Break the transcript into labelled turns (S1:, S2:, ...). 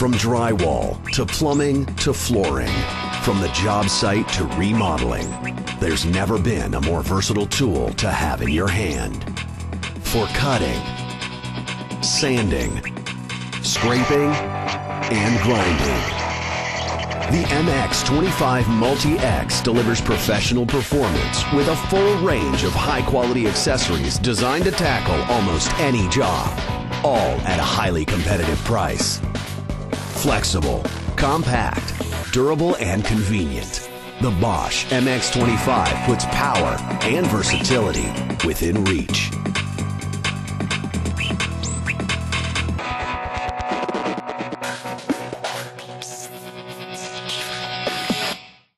S1: From drywall to plumbing to flooring, from the job site to remodeling, there's never been a more versatile tool to have in your hand. For cutting, sanding, scraping, and grinding. The MX25 Multi-X delivers professional performance with a full range of high-quality accessories designed to tackle almost any job, all at a highly competitive price. Flexible, compact, durable, and convenient. The Bosch MX25 puts power and versatility within reach.